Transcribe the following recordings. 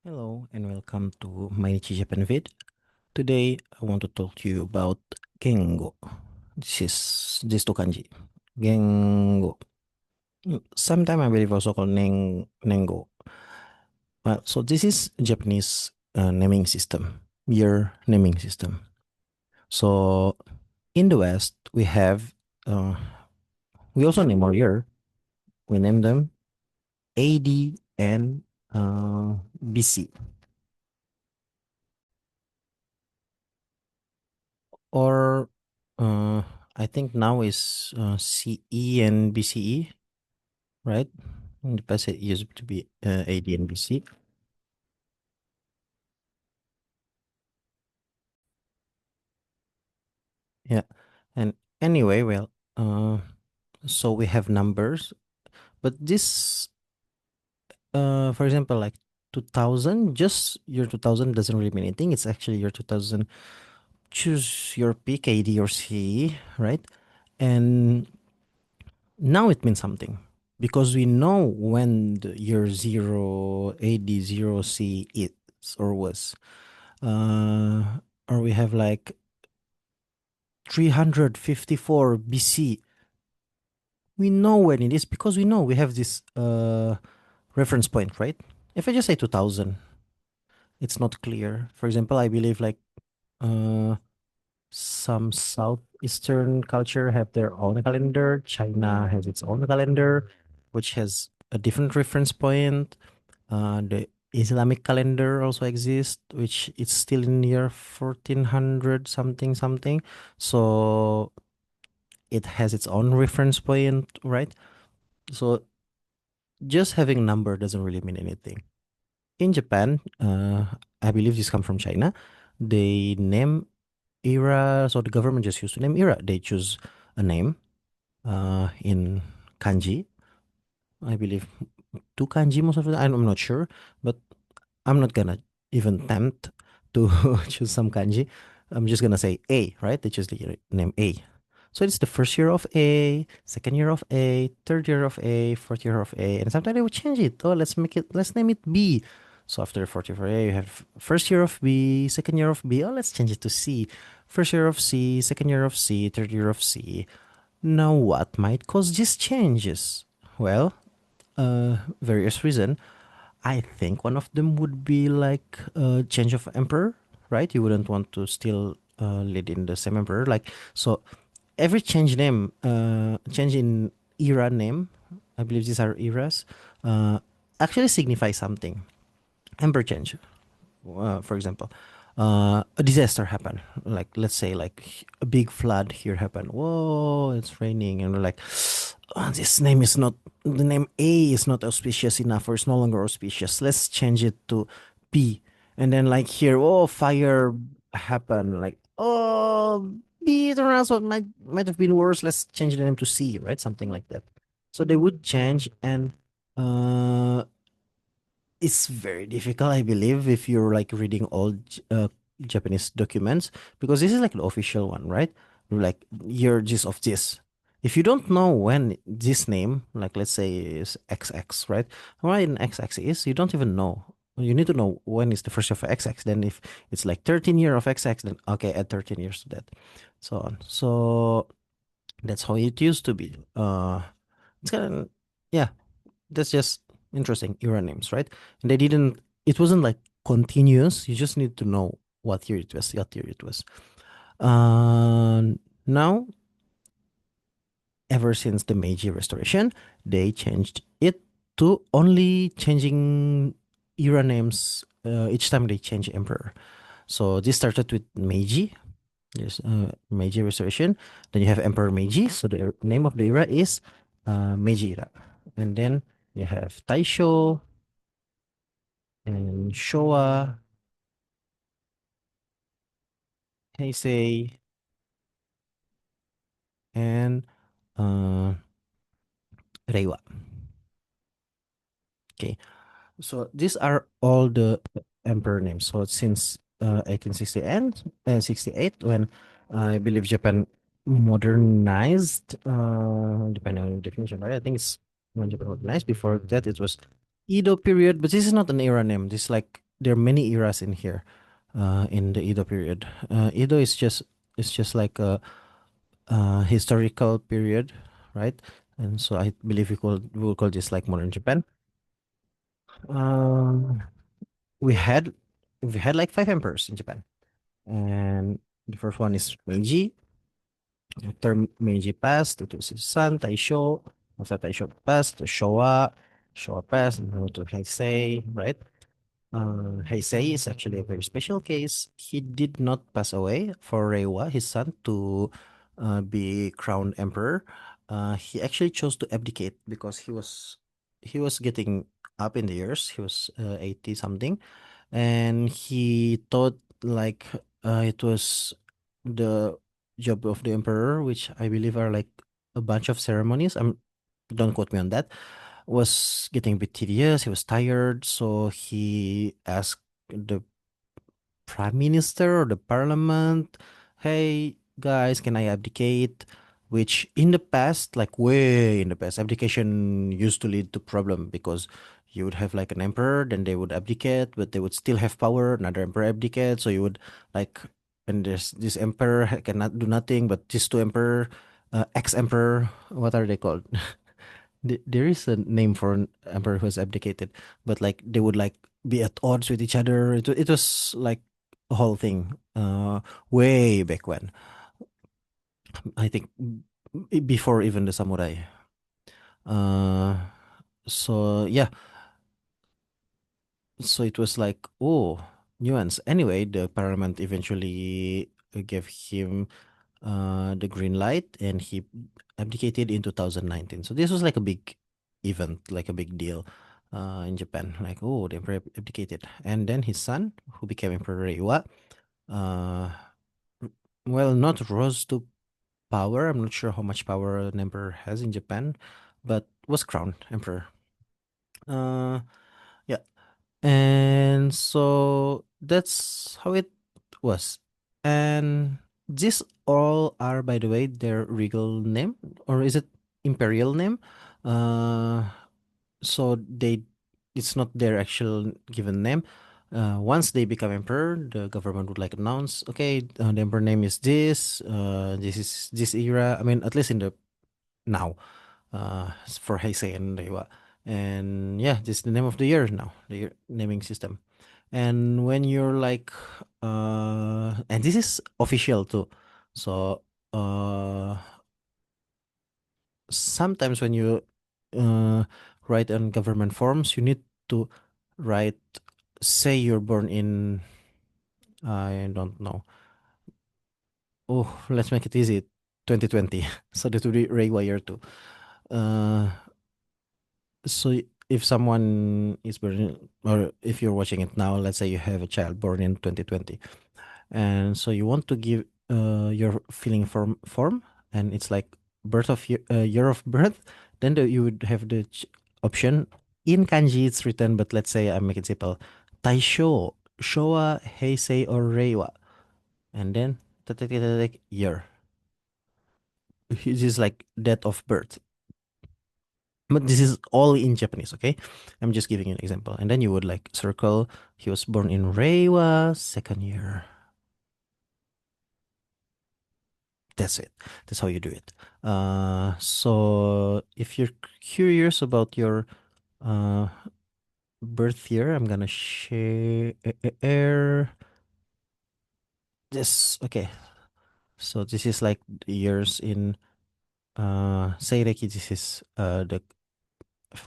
Hello and welcome to Mainichi Japan Vid. Today I want to talk to you about Gengo. This two kanji. Gengo. Sometime I believe also called Nengo. So this is Japanese naming system, year naming system. So in the West we have uh, we also name our year. We name them AD and BC. Or uh, I think now is CE and BCE, right? In the past, it used to be AD and BC. Yeah. And anyway, so we have numbers, but this, for example, like 2000, just year 2000 doesn't really mean anything. It's actually year 2000. Choose your pick, AD or CE, right? And now it means something because we know when the year 0 AD 0 C is or was. Uh, or we have like 354 BC. We know when it is because we know we have this reference point, right? If I just say 2000, it's not clear. For example, I believe like uh, some southeastern culture have their own calendar. China has its own calendar, which has a different reference point. The Islamic calendar also exists, which is still in year 1400 something something. So it has its own reference point, right? So just having number doesn't really mean anything. In Japan, I believe this come from China. They name era, so the government just used to name era. They choose a name in kanji. I believe two kanji most of the time. I'm not sure, but I'm not gonna even tempt to choose some kanji. I'm just gonna say A, right? They choose the name A. So it's the first year of A, second year of A, third year of A, fourth year of A, and sometimes they would change it. Oh, let's name it B. So after fourth year of A, you have first year of B, second year of B. Oh, let's change it to C. First year of C, second year of C, third year of C. Now, what might cause these changes? Well, various reason. I think one of them would be like a change of emperor, right? You wouldn't want to still lead in the same emperor. Like so, every change in era name, I believe these are eras, uh, actually signify something. Emperor change, for example, a disaster happened. Like let's say like a big flood here happened. Whoa, it's raining, and we're like, "Oh, this name is not the name A is not auspicious enough, or it's no longer auspicious. Let's change it to B." And then like here, oh, fire happened. Like oh, B turns out might have been worse. Let's change the name to C, right? Something like that. So they would change and. It's very difficult, I believe, if you're like reading old Japanese documents, because this is like the official one, right? Like year this of this. If you don't know when this name, like let's say is XX, right? When XX is, you don't even know. You need to know when is the first year of XX. Then if it's like 13 year of XX, then okay, add 13 years to that. So on. So that's how it used to be. It's kind of yeah, that's just interesting era names, right? And they didn't. It wasn't like continuous. You just need to know what year it was. What year it was. Now, ever since the Meiji Restoration, they changed it to only changing era names each time they change emperor. So this started with Meiji. There's Meiji Restoration. Then you have Emperor Meiji. So the name of the era is Meiji era. And then you have Taisho, and Showa, Heisei, and uh, Reiwa. Okay, so these are all the emperor names. So since 1860 and 68, when I believe Japan modernized, depending on the definition, right? I think it's when Japan modernized. Before that, it was Edo period, but this is not an era name. This is like there are many eras in here, in the Edo period. Edo is just like a, historical period, right? And so I believe we will call this like modern Japan. Um, we had we had like five emperors in Japan, and the first one is Meiji. After Meiji passed, it was his son Taisho. After Taisho passed, Showa. Showa passed, and now to Heisei, right? Heisei is actually a very special case. He did not pass away for Reiwa, his son, to be crowned emperor. He actually chose to abdicate because he was getting up in the years. He was 80 something, and he thought like it was the job of the emperor, which I believe are like a bunch of ceremonies. Don't quote me on that, was getting a bit tedious. He was tired, so he asked the prime minister or the parliament, "Hey guys, can I abdicate?" Which in the past, like way in the past, abdication used to lead to problem because you would have like an emperor, then they would abdicate, but they would still have power. Another emperor abdicate, so you would like, and there's this emperor cannot do nothing, but these two emperor, ex-emperor, what are they called? There is a name for an emperor who has abdicated, but like they would like be at odds with each other. It was like a whole thing. Way back when, I think before even the samurai. Uh, so yeah, so it was like, oh, nuance. Anyway, the parliament eventually gave him the green light, and he abdicated in 2019. So this was like a big event, like a big deal in Japan. Like, oh, the emperor abdicated. And then his son, who became Emperor Reiwa, uh, well, not rose to power. I'm not sure how much power an emperor has in Japan, but was crowned emperor. Uh, yeah. And so that's how it was. And these all are, by the way, their regal name, or is it imperial name? Uh, so it's not their actual given name. Once they become emperor, the government would like announce, okay, the emperor name is this. This is this era. I mean, at least in the now, for Heisei and Reiwa. And yeah, this is the name of the year now, the naming system. And when you're like, and this is official too. So, sometimes when you uh, write on government forms, you need to write, say you're born in, I don't know. Oh, let's make it easy. 2020. So that would be Reiwa year two. Uh, so if someone is born, or if you're watching it now, let's say you have a child born in 2020, and so you want to give your filling form, and it's like birth of year of birth, then you would have the option in kanji. It's written, but let's say I make it simple: Taisho, Showa, Heisei, or Reiwa, and then year. This is like date of birth. But this is all in Japanese, okay? I'm just giving you an example. And then you would like circle, he was born in Reiwa, second year. That's it. That's how you do it. So if you're curious about your uh, birth year, I'm gonna share this. Okay. So this is like the years in Seireki. This is the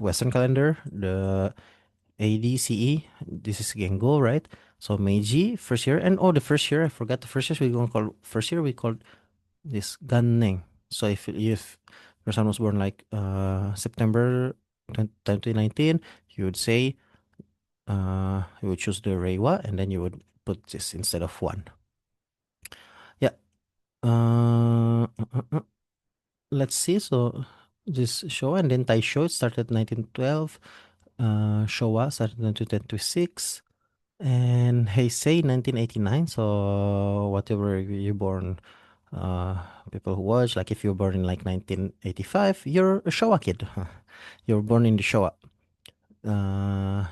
Western calendar, the ADCE. This is Gengo, right? So Meiji, first year. And oh, the first year, I forgot the first year. We gonna call first year, we called this Ganneng. So if your son was born like September 2019, you would say you would choose the Reiwa, and then you would put this instead of one. Yeah. Let's see. So this Showa, and then Taisho started 1912. Showa started 1926. And Heisei 1989. So whatever you born, uh, people who watch, like if you're born in like 1985, you're a Showa kid. You're born in the Showa. Uh,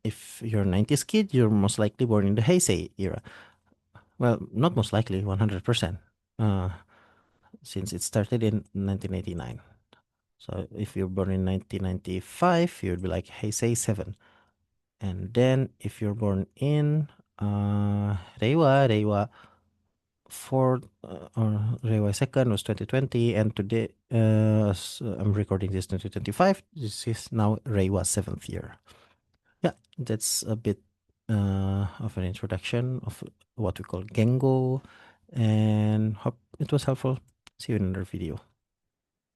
If you're a 90s kid, you're most likely born in the Heisei era. Well, not most likely, 100%, uh, since it started in 1989. So if you're born in 1995, you'd be like Heisei 7. And then if you're born in Reiwa 4 or Reiwa 2nd was 2020, and today I'm recording this 2025. This is now Reiwa 7th year. Yeah, that's a bit of an introduction of what we call Gengo, and hope it was helpful. See you in another video.